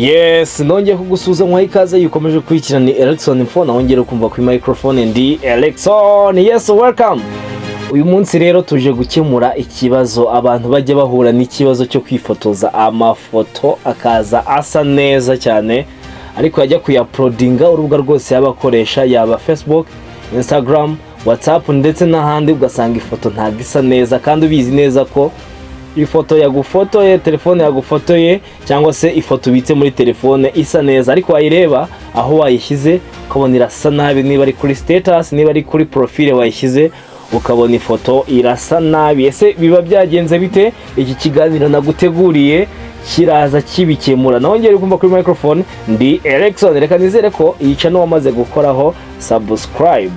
Yes, nongeye kugusuza nkwaye ikaze yukomeje kwikirana Erikson phone nongeye kumva ku microphone ndi Erikson. Yes, welcome. Uyu munsi rero tuje gukemura ikibazo abantu bajye bahura n'ikibazo cyo kwifotoza amafoto akaza asa neza cyane ariko yajya kuyaploadinga urubuga rwose yabakoresha yaba Facebook, Instagram, WhatsApp ndetse n'ahandi ugasanga ifoto ntagisa neza kandi ubizi neza ko ifoto yagufotoye, telefone yagufotoye cyangwa se ifoto ubitse muri telefone isa neza ariko wayireba aho wayishyize ukabona irasa nabi, niba ari kuri status, niba ari kuri profile wayishyize ukabona ifoto irasa nabi. Ese biba byagenze bite? Iki kiganiro naguteguriye kiraza kibikemura. Nongeye kumva kuri microphone ndi Erikson. Reka nizere ko iyi channel wamaze gukoraho subscribe.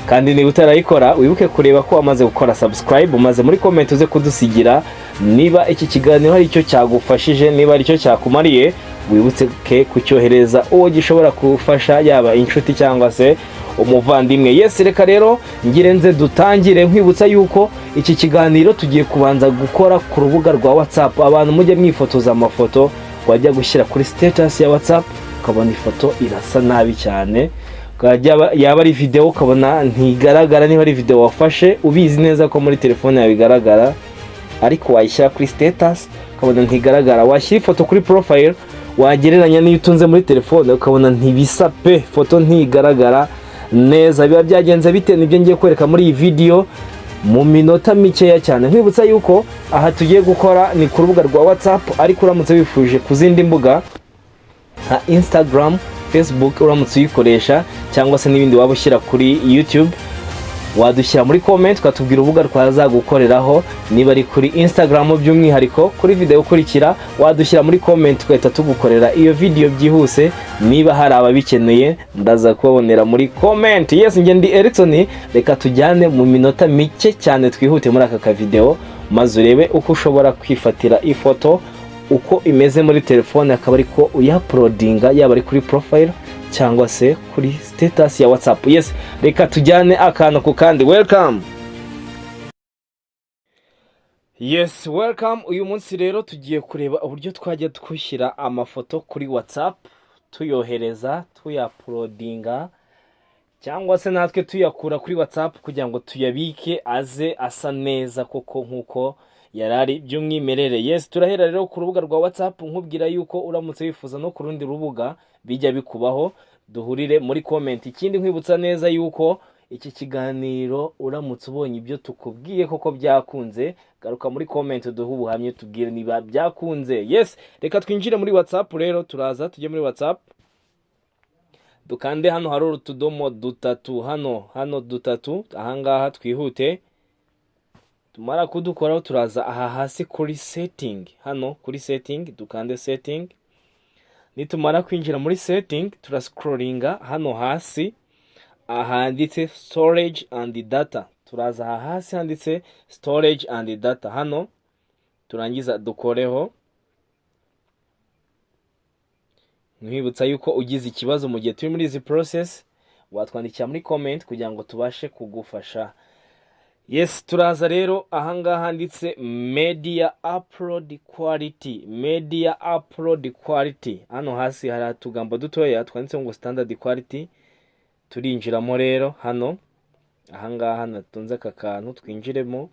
Kandi niba utarayikora wibuke kureba ko wamaze gukora subscribe, umaze muri comment uze kudusigira niba iki kiganiro hari icyo cyagufashije, niba ari cyo cyakumariye wibutse ke kucyohereza uwo gishobora kufasha yaba inshuti cyangwa se umuvandimwe. Yes, reka rero ngirenze dutangire nkwibutsa yuko iki kiganiro tugiye kubanza gukora ku rubuga rwa WhatsApp. Abantu mujye mwifotoza amafoto wajya gushyira kuri status ya WhatsApp ukabona ifoto irasa nabi cyane, yaba ari video ukabona ntigaragara, niba ari video wafashe ubizi neza ko muri telefone yawe bigaragara ariko wayishyira kuri status ukabona ntigaragara, washyira ifoto kuri profile wagereranya n'iyo utunze muri telefone ukabona ntibisa pe, foto ntigaragara neza. Biba byagenze bite? Nibyo ngiye kwereka muri iyi video mu minota mikeya cyane. Nkwibutsa yuko aha tugiye gukora ni ku rubuga rwa WhatsApp ariko uramutse wifuje ku zindi mbuga nka Instagram, Facebook uramutse uyikoresha cyangwa se n'ibindi waba ushyira kuri YouTube wadushyira muri comment ukatubwira urubuga twazagukoreraho. Niba ari kuri Instagram by'umwihariko kuri video ukurikira wadushyira muri comment twahita tugukorera iyo video byihuse. Niba hari ababikeneye ndaza kubabonera muri comment. Yes, nge ndi Erikson. Reka tujyane mu minota mike cyane twihute muri aka video maze urebe uko ushobora kwifatira ifoto uko imeze muri telefone akaba ariko uyaploadinga yaba ari kuri profile cyangwa se kuri status ya WhatsApp. Yes, reka tujyane akantu ku kandi. Welcome. Yes, welcome. Uyu munsi rero tugiye kureba uburyo twajya twushyira amafoto kuri WhatsApp tuyohereza, tuyaploadinga cyangwa se natwe tuyakura kuri WhatsApp kugira ngo tuyabike aze asa neza koko nkuko yarari by'umwimerere. Yes, turahera rero ku rubuga rwa WhatsApp nkubwira yuko uramutse wifuza no ku rundi rubuga bijya bikubaho duhurire muri comment. Ikindi nkwibutsa neza yuko iki kiganiro uramutse ubonye ibyo tukubwiye koko byakunze garuka muri comment duhe ubuhamye tubwire niba byakunze. Yes, reka twinjire muri WhatsApp rero. Turaza tujye muri WhatsApp dukande hano hari utudomo dutatu hano dutatu ahangaha twihute. Tumara kudukoraho turaza aha hasi kuri setting, hano kuri setting dukande setting. Nitumara kwinjira muri setting turascrollinga hano hasi ahanditse storage and data. Turaza aha hasi handitse storage and data, hano turangiza dukoreho. Nkwibutsa yuko ugize ikibazo mu gihe turi muri izi process watwandikira muri comment kugira ngo tubashe kugufasha. Yes, turaza rero ahangaha handitse media upload quality, media upload quality. Hano hasi hari utugambo dutoya twanditse ngo standard quality. Turinjiramo rero hano ahangaha natunze aka kantu twinjiremo.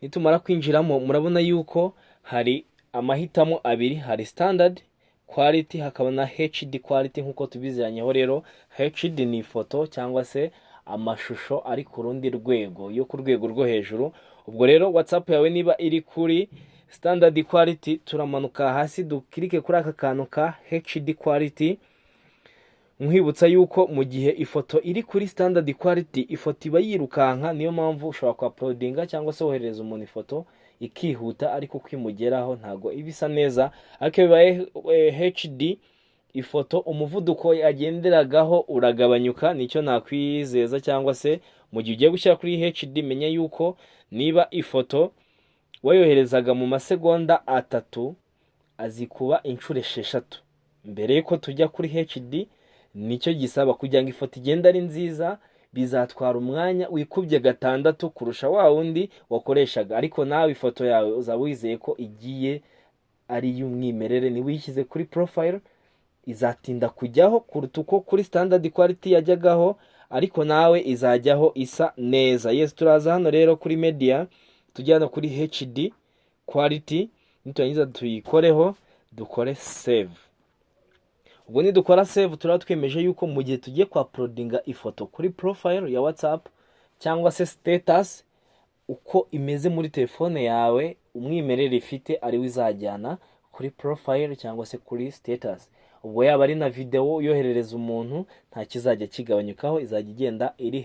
Nitumara kwinjiramo murabona yuko hari amahitamo abiri, hari standard quality hakaba na HD quality nkuko tubiziranyeho. Rero HD ni ifoto cyangwa se amashusho ari ku rundi rwego yo ku rwego rwo hejuru. Ubwo rero WhatsApp yawe niba iri kuri standard quality turamanuka hasi dukirike kuri aka kantu ka HD quality. Nkwibutsa yuko mu gihe ifoto iri kuri standard quality ifoto iba yirukanka, niyo mpamvu ushobora ku uploadinga cyangwa se wohereza umuntu ifoto ikihuta ariko kwimugeraho ntago ibisa neza. Ariko bibaye HD ifoto umuvuduko yagenderagaho uragabanyuka. Nicyo nakwizeza cyangwa se mu gihe ugiye gushyira kuri HD menya yuko niba ifoto wayoherezaga mu masegonda 3 azikuba inshuro 6 mbere yuko tujya kuri HD. Nicyo gisaba kugira ngo ifoto igenda ari nziza bizatwara umwanya wikubye 6 kurusha wa wundi wakoreshaga, ariko nawe ifoto yawe uzaba wizeye ko igiye ari iy'umwimerere niba uyishyize kuri profile izatinda kujyaho kuruta uko kuri standard quality yajyagaho, ariko nawe izajyaho isa neza. Yes, turaza hano rero kuri media, tujyana kuri HD quality, niturangiza tuyikoreho dukore save. Ubwo ni dukora save turaba twemeje yuko mu gihe tugiye kwa uploadinga ifoto kuri profile ya WhatsApp cyangwa se status, uko imeze muri telefone yawe umwimerere ifite ari wizajyana kuri profile cyangwa se kuri status. Ubwo yaba ari na video yoherereza umuntu nta kizajya kigabanyukaho, izajya igenda iri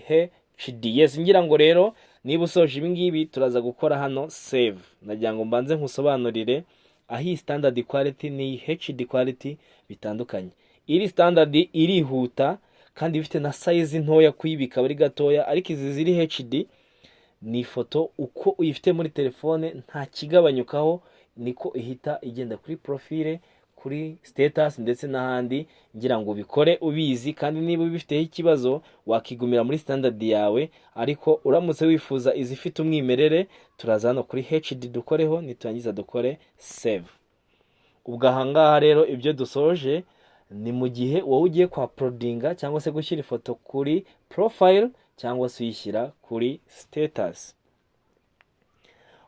HD. Yes, ngira ngo rero niba usoje ibi ngibi turaza gukora hano save. Nagira ngo mbanze nkusobanurire aho iyi standard quality ni HD quality bitandukanye. Iri standard irihuta kandi ifite na size ntoya kuyibika bari gatoya, ariko izi ziri HD ni ifoto uko uyifite muri telefone nta kigabanyukaho, niko ihita igenda kuri profile, kuri status ndetse n'ahandi. Ngira ngo ubikore ubizi, kandi niba ubifiteho ikibazo wakigumira muri standard yawe, ariko uramutse wifuza izifite umwimerere turaza hano kuri HD dukoreho, niturangiza dukore save. Ubwo ahangaha rero ibyo dusoje ni mu gihe wowe ugiye kwa uploadinga cyangwa se gushyira ifoto kuri profile cyangwa se uyishyira kuri status.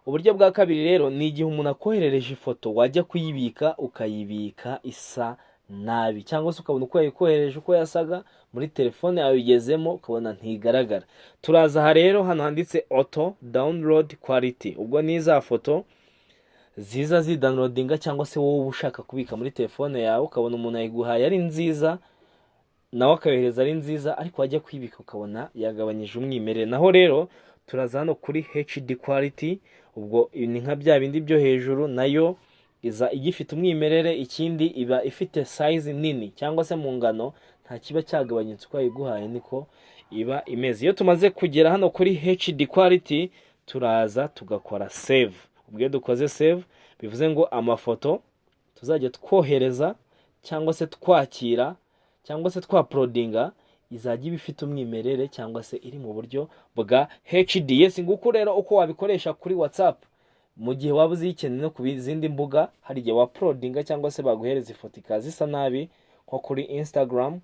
Uburyo bwa kabiri rero ni igihe umuntu akoherereje ifoto wajya kuyibika ukayibika isa nabi, cyangwa se ukabona uko yayikohereje uko yasaga muri telefone yawe igezemo ukabona ntigaragara. Turaza aha rero hano handitse auto download quality. Ubwo ni za foto ziza zidownloadinga cyangwa se wowe ushaka kubika muri telefone yawe ukabona umuntu ayiguhaye ari nziza nawe akayohereza ari nziza, ariko wajya kwibika ukabona yagabanyije umwimerere. Naho rero turaza hano kuri HD quality. Ubwo ni nka bya bindi byo hejuru, nayo iza igifite umwimerere, ikindi iba ifite size nini cyangwa se mu ngano nta kiba cyagabanyitse uko yiguhaye niko iba imeze. Iyo tumaze kugera hano kuri HD quality turaza tugakora save. Ubwo dukoze save bivuze ngo amafoto tuzajya twohereza cyangwa se twakira cyangwa se twaploadinga izajya iba ifite umwimerere cyangwa se iri mu buryo bwa HD. Yes, nguko rero uko wabikoresha kuri WhatsApp mu gihe waba uzikeneye no ku zindi mbuga. Hari igihe waploadinga cyangwa se baguhereza ifoto ikaza isa nabi nko kuri Instagram,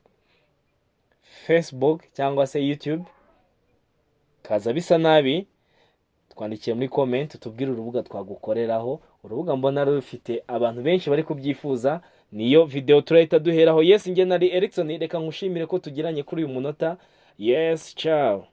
Facebook cyangwa se YouTube, kaza bisa nabi, twandikiye muri comment tubwire urubuga twagukoreraho. Urubuga mbona rufite abantu benshi bari kubyifuza, niyo video turahita duheraho. Yes, nge nari Erikson, reka nkushimire ko tugiranye kuri uyu munota. Yes, ciao.